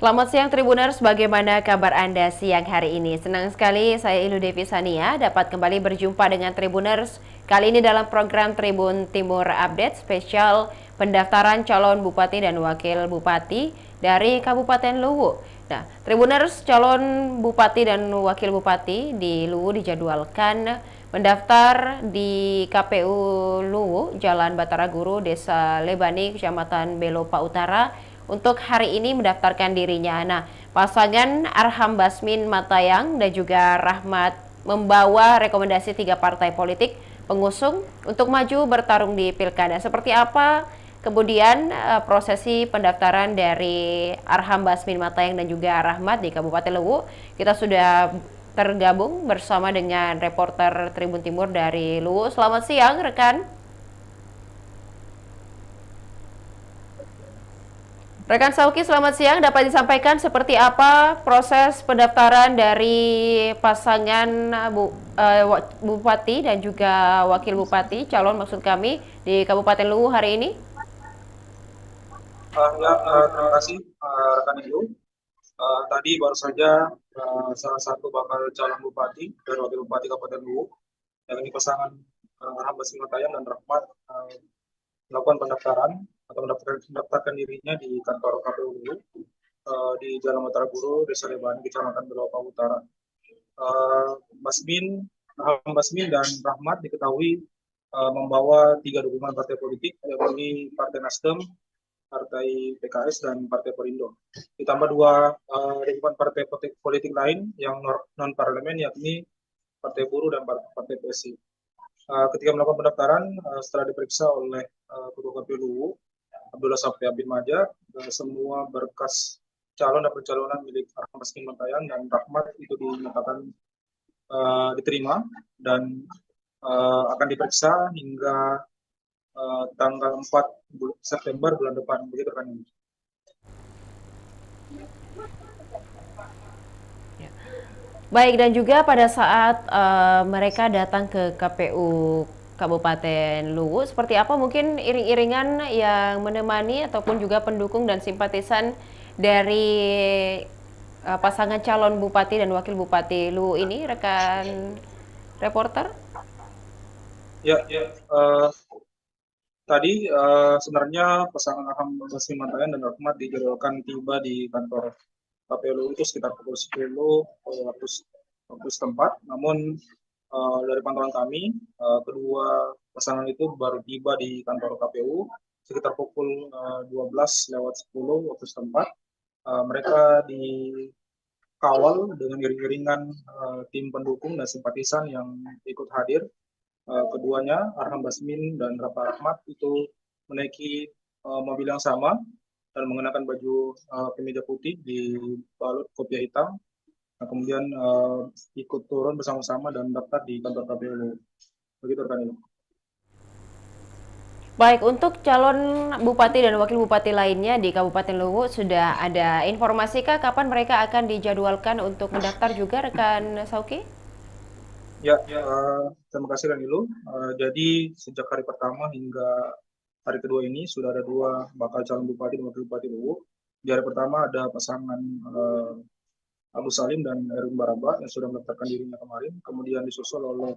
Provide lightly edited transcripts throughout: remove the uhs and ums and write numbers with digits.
Selamat siang Tribuners, bagaimana kabar Anda siang hari ini? Senang sekali saya Ilu Devi Sania dapat kembali berjumpa dengan Tribuners. Kali ini dalam program Tribun Timur Update spesial pendaftaran calon Bupati dan Wakil Bupati dari Kabupaten Luwu. Nah, Tribuners, calon Bupati dan Wakil Bupati di Luwu dijadwalkan mendaftar di KPU Luwu, Jalan Batara Guru, Desa Lebani, Kecamatan Belopa Utara, untuk hari ini mendaftarkan dirinya. Nah, pasangan Arham Basmin Matayang dan juga Rahmat membawa rekomendasi 3 partai politik pengusung untuk maju bertarung di pilkada. Seperti apa kemudian prosesi pendaftaran dari Arham Basmin Matayang dan juga Rahmat di Kabupaten Luwu? Kita sudah tergabung bersama dengan reporter Tribun Timur dari Luwu. Selamat siang, rekan. Rekan Sauki, selamat siang. Dapat disampaikan seperti apa proses pendaftaran dari pasangan Bupati dan juga Wakil Bupati, calon maksud kami, di Kabupaten Luwu hari ini? Terima kasih rekan Ibu. Tadi baru saja salah satu bakal calon bupati dan wakil bupati Kabupaten Luwu, yakni pasangan Rahmat Simatayam dan Rahmat, melakukan pendaftaran atau mendaftarkan dirinya di kantor KPU Luwu di Jalan Batara Guru, Desa Lebani, Kecamatan Belopa Utara. Uh, Basmin, Rahmat Basmin dan Rahmat diketahui membawa 3 dukungan partai politik, yakni Partai Nasdem, Partai PKS, dan Partai Perindo. Ditambah 2 dukungan partai politik lain yang non-parlemen, yakni Partai Buruh dan Partai PSI. Ketika melakukan pendaftaran, setelah diperiksa oleh Ketua KPU Luwu, Abdullah Safri Abin Maja, semua berkas calon dan pencalonan milik Arham Basmin Matayang dan Rahmat itu dinyatakan diterima dan akan diperiksa hingga tanggal 4 September bulan depan, begitu kan ini. Baik, dan juga pada saat mereka datang ke KPU Kabupaten Luwu, seperti apa mungkin iring-iringan yang menemani ataupun juga pendukung dan simpatisan dari pasangan calon Bupati dan Wakil Bupati Luwu ini, rekan reporter? Ya, uh, tadi sebenarnya pasangan Ahmad Basri Matayan dan Rahmat dijadwalkan tiba di kantor KPU itu sekitar pukul 10 waktu setempat. Namun dari pantauan kami, kedua pasangan itu baru tiba di kantor KPU sekitar pukul 12:10 waktu setempat. Mereka dikawal dengan iring-iringan tim pendukung dan simpatisan yang ikut hadir. Keduanya, Arham Basmin dan Rafa Rahmat, itu menaiki mobil yang sama dan mengenakan baju kemeja putih dibalut kopiah hitam. Nah, kemudian ikut turun bersama-sama dan daftar di kantor KPU. Begitu kan ini. Baik, untuk calon bupati dan wakil bupati lainnya di Kabupaten Luwu sudah ada informasikah kapan mereka akan dijadwalkan untuk mendaftar juga, rekan Sauki? Ya, terima kasih Ranilu. Jadi sejak hari pertama hingga hari kedua ini sudah ada 2 bakal calon bupati dan wakil bupati Luwu. Di hari pertama ada pasangan Abu Salim dan Erwin Baraba yang sudah mendaftarkan dirinya kemarin, kemudian disusul oleh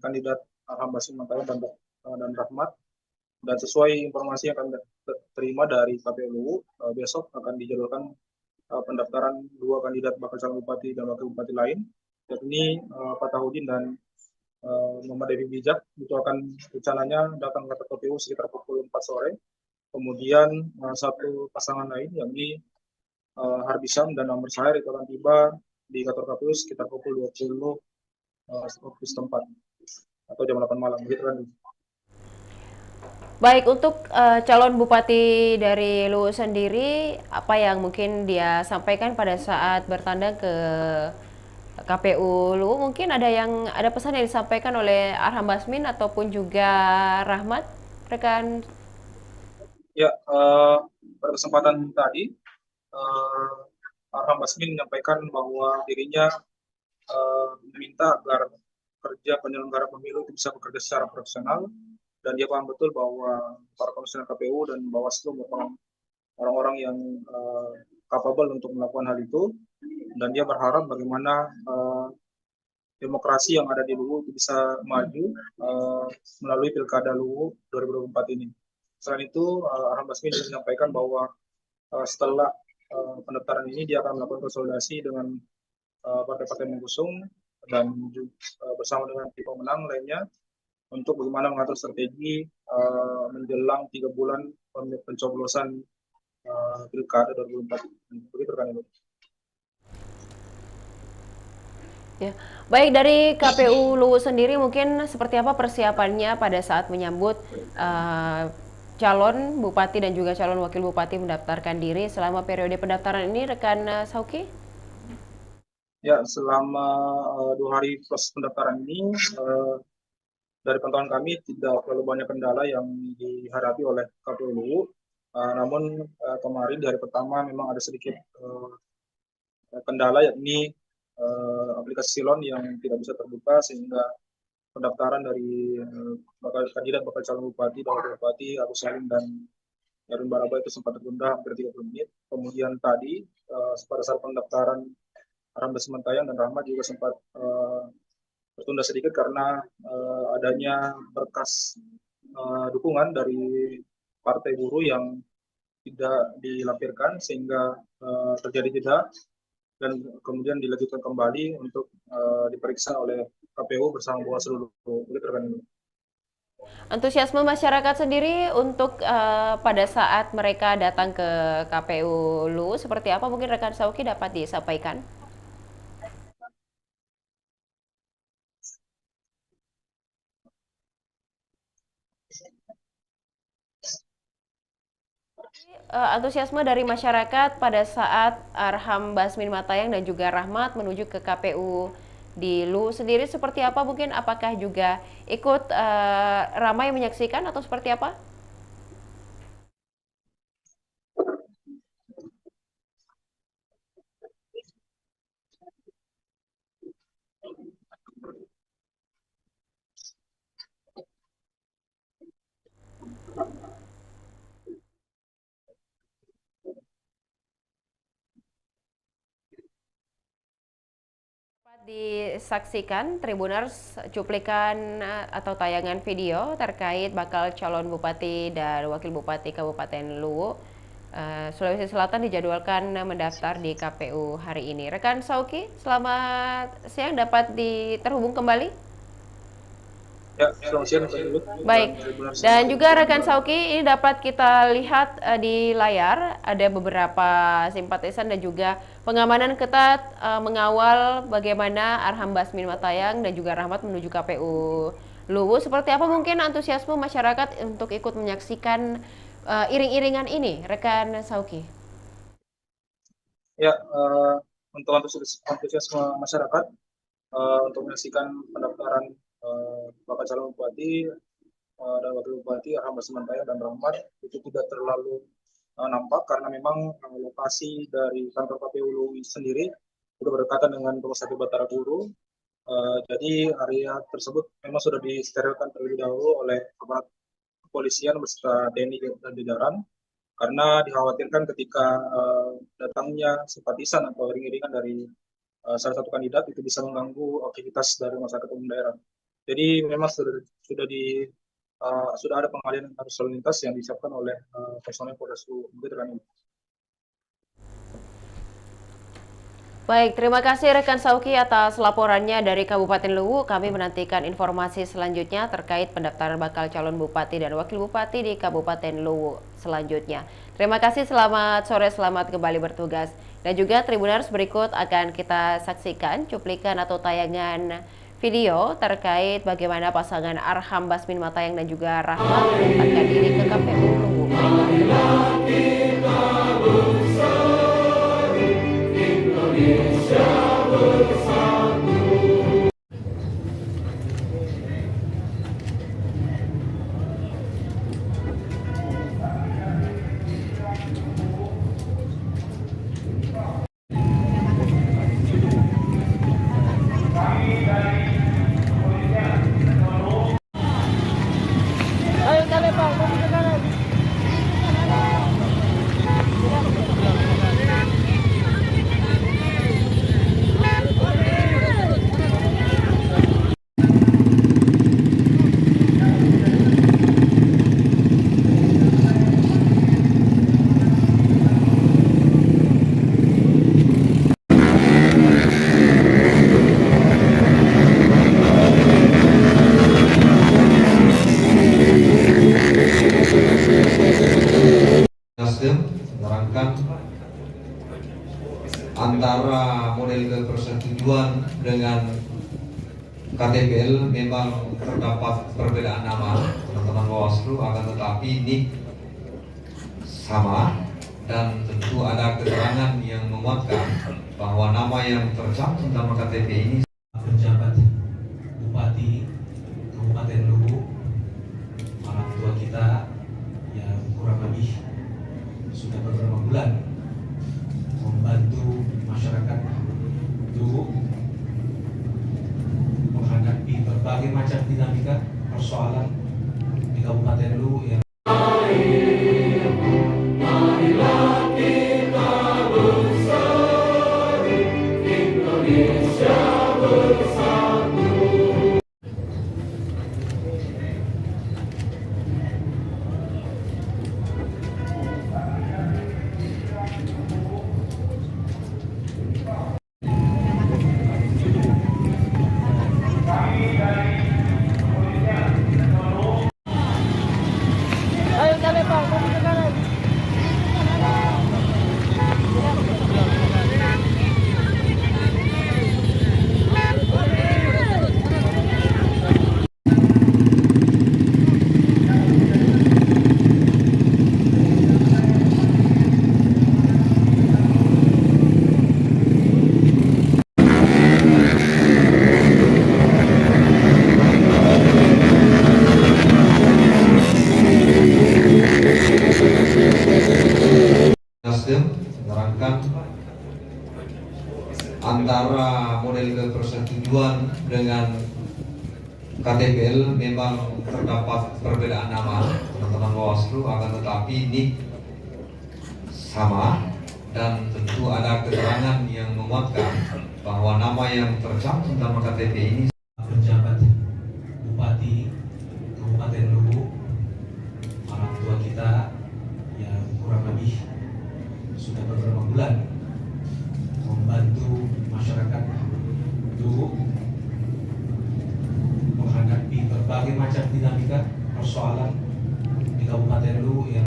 kandidat Arham Basmin Matayang dan Rahmat. Dan sesuai informasi yang kami terima dari KPU Luwu, besok akan dijadwalkan pendaftaran 2 kandidat bakal calon bupati dan wakil bupati lain, yakni Fatahudin dan Muhammad Devi Bijak. Itu akan rencananya datang ke KPU sekitar pukul 4 sore. Kemudian satu pasangan lain, yakni Harbisam dan Amr Saher, itu akan tiba di kantor KPU sekitar pukul 20 waktu setempat atau jam 8 malam, begitu kan. Baik, untuk calon bupati dari Luwu sendiri, apa yang mungkin dia sampaikan pada saat bertandang ke KPU Luwu? Mungkin ada pesan yang disampaikan oleh Arham Basmin ataupun juga Rahmat, rekan? Ya, pada kesempatan tadi, uh, Arham Basmin menyampaikan bahwa dirinya meminta agar kerja penyelenggara pemilu itu bisa bekerja secara profesional, dan dia paham betul bahwa para komisioner KPU dan Bawaslu merupakan orang-orang yang capable untuk melakukan hal itu, dan dia berharap bagaimana demokrasi yang ada di Luwu itu bisa maju melalui Pilkada Luwu 2024 ini. Selain itu, Arham Basmi juga menyampaikan bahwa setelah pendaftaran ini dia akan melakukan konsolidasi dengan partai-partai mengusung dan bersama dengan tim pemenang lainnya untuk bagaimana mengatur strategi menjelang 3 bulan pencoblosan Pilkada 2024. Begitu kan Ibu. Ya. Baik, dari KPU Luwu sendiri mungkin seperti apa persiapannya pada saat menyambut calon bupati dan juga calon wakil bupati mendaftarkan diri selama periode pendaftaran ini, rekan Sauki? Ya, selama 2 hari proses pendaftaran ini, dari pantauan kami tidak terlalu banyak kendala yang dihadapi oleh KPU Luwu. Namun kemarin di hari pertama memang ada sedikit kendala, yakni aplikasi Silon yang tidak bisa terbuka sehingga pendaftaran dari kandidat bakal calon bupati dan wakil bupati Agus Salim dan Erwin Baraba itu sempat tertunda hampir 30 menit. Kemudian tadi pada saat pendaftaran Arham Basmi Matayang dan Rahmat juga sempat tertunda sedikit karena adanya berkas dukungan dari partai buruh yang tidak dilampirkan sehingga terjadi jeda dan kemudian dilanjutkan kembali untuk diperiksa oleh KPU bersama Bawaslu. Begitu kan? Antusiasme masyarakat sendiri untuk pada saat mereka datang ke KPU Luwu seperti apa? Mungkin rekan Sauki dapat disampaikan. Antusiasme dari masyarakat pada saat Arham Basmi Matayang dan juga Rahmat menuju ke KPU di Luwu sendiri seperti apa? Mungkin apakah juga ikut ramai menyaksikan atau seperti apa? Disaksikan Tribuners cuplikan atau tayangan video terkait bakal calon bupati dan wakil bupati Kabupaten Luwu Sulawesi Selatan dijadwalkan mendaftar di KPU hari ini. Rekan Sauki, selamat siang, dapat terhubung kembali? Ya, selamat siang. Baik, dan juga rekan Sauki, ini dapat kita lihat di layar ada beberapa simpatisan dan juga pengamanan ketat mengawal bagaimana Arham Basmi Matayang dan juga Rahmat menuju KPU Luwu. Seperti apa mungkin antusiasme masyarakat untuk ikut menyaksikan iring-iringan ini, rekan Sauki? Ya, untuk antusiasme masyarakat untuk menyaksikan pendaftaran bakal calon bupati dan wakil bupati Arham Basmi Matayang dan Rahmat itu tidak terlalu nampak karena memang lokasi dari kantor KPU Luwu sendiri itu berdekatan dengan Rumah Sakit Batara Guru. Jadi area tersebut memang sudah disterilkan terlebih dahulu oleh aparat kepolisian beserta TNI dan jajaran karena dikhawatirkan ketika datangnya simpatisan atau iring-iringan dari salah satu kandidat itu bisa mengganggu aktivitas dari Rumah Sakit Umum Daerah. Jadi memang sudah ada pengalihan arus lalu lintas yang disiapkan oleh personel Polres Luwu. Begitu kan? Baik, terima kasih rekan Sauki atas laporannya dari Kabupaten Luwu. Kami menantikan informasi selanjutnya terkait pendaftaran bakal calon bupati dan wakil bupati di Kabupaten Luwu selanjutnya. Terima kasih, selamat sore, selamat kembali bertugas. Dan juga Tribuners, berikut akan kita saksikan cuplikan atau tayangan video terkait bagaimana pasangan Arham Basmi Matayang dan juga Rahmat mendaftarkan diri ke KPU Luwu. Indonesia bersatu. Ayo, Pak, ke kanan. ke persetujuan dengan KTPL memang terdapat perbedaan nama teman-teman Bawaslu, akan tetapi NIK sama dan tentu ada keterangan yang menguatkan bahwa nama yang tercantum dalam KTP ini pejabat Bupati Kabupaten Luwu, orang tua kita yang kurang lebih sudah beberapa bulan membantu masyarakat Luwu menghadapi berbagai macam dinamika persoalan di Kabupaten Luwu yang Nasdem menerangkan antara model ke persetujuan dengan KTPL memang terdapat perbedaan nama teman-teman Bawaslu, akan tetapi NIK sama dan tentu ada keterangan yang menguatkan bahwa nama yang tercantum dalam KTP ini pejabat Bupati Kabupaten Luwu, orang tua kita yang kurang lebih sudah beberapa bulan membantu masyarakat Luwu menghadapi berbagai macam dinamika persoalan di Kabupaten Luwu yang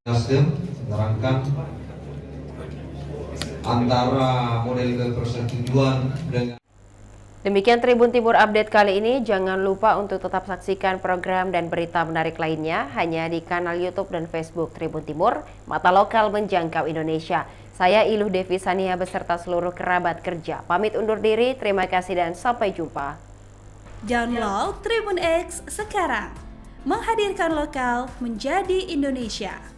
Nasdem menerangkan antara model ke persetujuan dengan. Demikian Tribun Timur Update kali ini. Jangan lupa untuk tetap saksikan program dan berita menarik lainnya hanya di kanal YouTube dan Facebook Tribun Timur, Mata Lokal Menjangkau Indonesia. Saya Iluh Devi Sania beserta seluruh kerabat kerja pamit undur diri. Terima kasih dan sampai jumpa. Download Tribun X sekarang, menghadirkan lokal menjadi Indonesia.